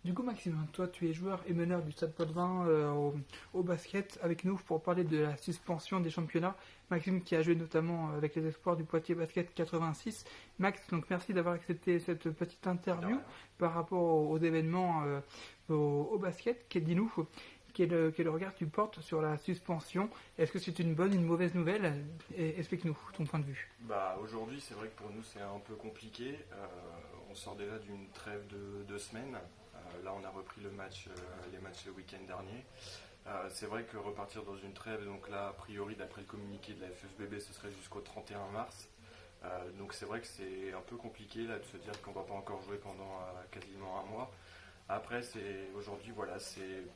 Du coup, Maxime, toi, tu es joueur et meneur du Stade Poitvin au basket avec nous pour parler de la suspension des championnats. Maxime qui a joué notamment avec les espoirs du Poitiers Basket 86. Max, donc merci d'avoir accepté cette petite interview par rapport aux événements au basket. Dis-nous, quel regard tu portes sur la suspension? Est-ce que c'est une bonne, une mauvaise nouvelle? Explique-nous ton point de vue. Aujourd'hui, c'est vrai que pour nous, c'est un peu compliqué. On sort déjà d'une trêve de 2 semaines. Là, on a repris les matchs le week-end dernier. C'est vrai que repartir dans une trêve, donc là, a priori, d'après le communiqué de la FFBB, ce serait jusqu'au 31 mars. Donc c'est vrai que c'est un peu compliqué là, de se dire qu'on ne va pas encore jouer pendant quasiment un mois. Après, aujourd'hui, voilà,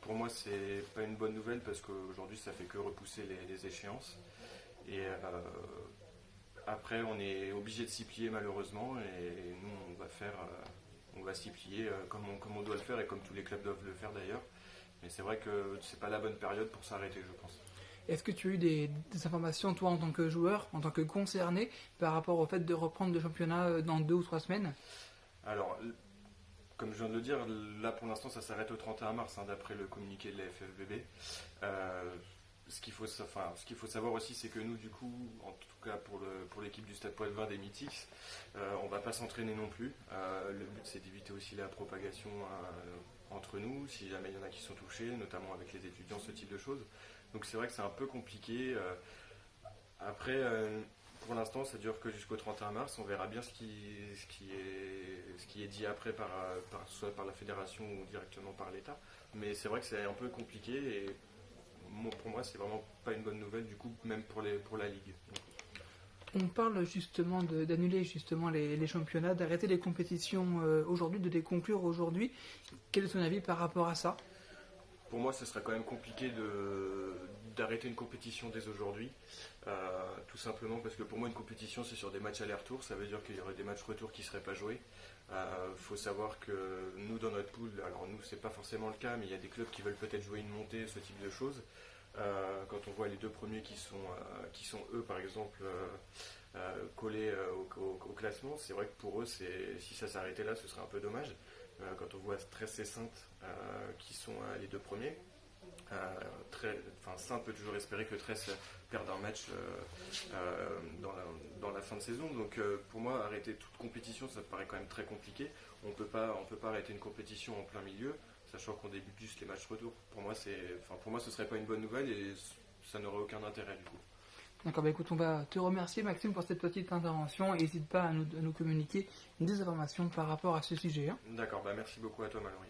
pour moi, c'est pas une bonne nouvelle parce qu'aujourd'hui, ça fait que repousser les échéances. Et après, on est obligé de s'y plier malheureusement, et nous, on va s'y plier comme on doit le faire et comme tous les clubs doivent le faire d'ailleurs. Mais c'est vrai que c'est pas la bonne période pour s'arrêter, je pense. Est-ce que tu as eu des informations, toi, en tant que joueur, en tant que concerné, par rapport au fait de reprendre le championnat dans 2 ou 3 semaines? Alors, comme je viens de le dire, là pour l'instant ça s'arrête au 31 mars, hein, d'après le communiqué de la FFBB. Ce qu'il faut savoir aussi, c'est que nous, du coup, en tout cas pour l'équipe du Stade Poitvin des Mythics, on ne va pas s'entraîner non plus. Le but, c'est d'éviter aussi la propagation entre nous, si jamais il y en a qui sont touchés, notamment avec les étudiants, ce type de choses. Donc c'est vrai que c'est un peu compliqué. Après, pour l'instant, ça dure que jusqu'au 31 mars. On verra bien ce qui est dit après, soit par la fédération ou directement par l'État. Mais c'est vrai que c'est un peu compliqué et pour moi, c'est vraiment pas une bonne nouvelle, du coup, même pour la Ligue. On parle justement d'annuler justement les championnats, d'arrêter les compétitions aujourd'hui, de les conclure aujourd'hui. Quel est ton avis par rapport à ça? Pour moi, ce serait quand même compliqué d'arrêter une compétition dès aujourd'hui, tout simplement parce que pour moi, une compétition, c'est sur des matchs aller-retour. Ça veut dire qu'il y aurait des matchs retour qui ne seraient pas joués. Faut savoir que nous, dans notre pool, alors nous, c'est pas forcément le cas, mais il y a des clubs qui veulent peut-être jouer une montée, ce type de choses. Quand on voit les deux premiers qui sont eux, par exemple, collés au classement, c'est vrai que pour eux, si ça s'arrêtait là, ce serait un peu dommage. Quand on voit Stress et Sainte qui sont les deux premiers, Sainte peut toujours espérer que Tress perde un match dans la fin de saison. Donc pour moi, arrêter toute compétition, ça me paraît quand même très compliqué. On peut pas arrêter une compétition en plein milieu, sachant qu'on débute juste les matchs retour. Pour moi, ce serait pas une bonne nouvelle et ça n'aurait aucun intérêt du coup. D'accord, bah écoute, on va te remercier Maxime pour cette petite intervention. N'hésite pas à nous communiquer des informations par rapport à ce sujet. D'accord, merci beaucoup à toi Mallory.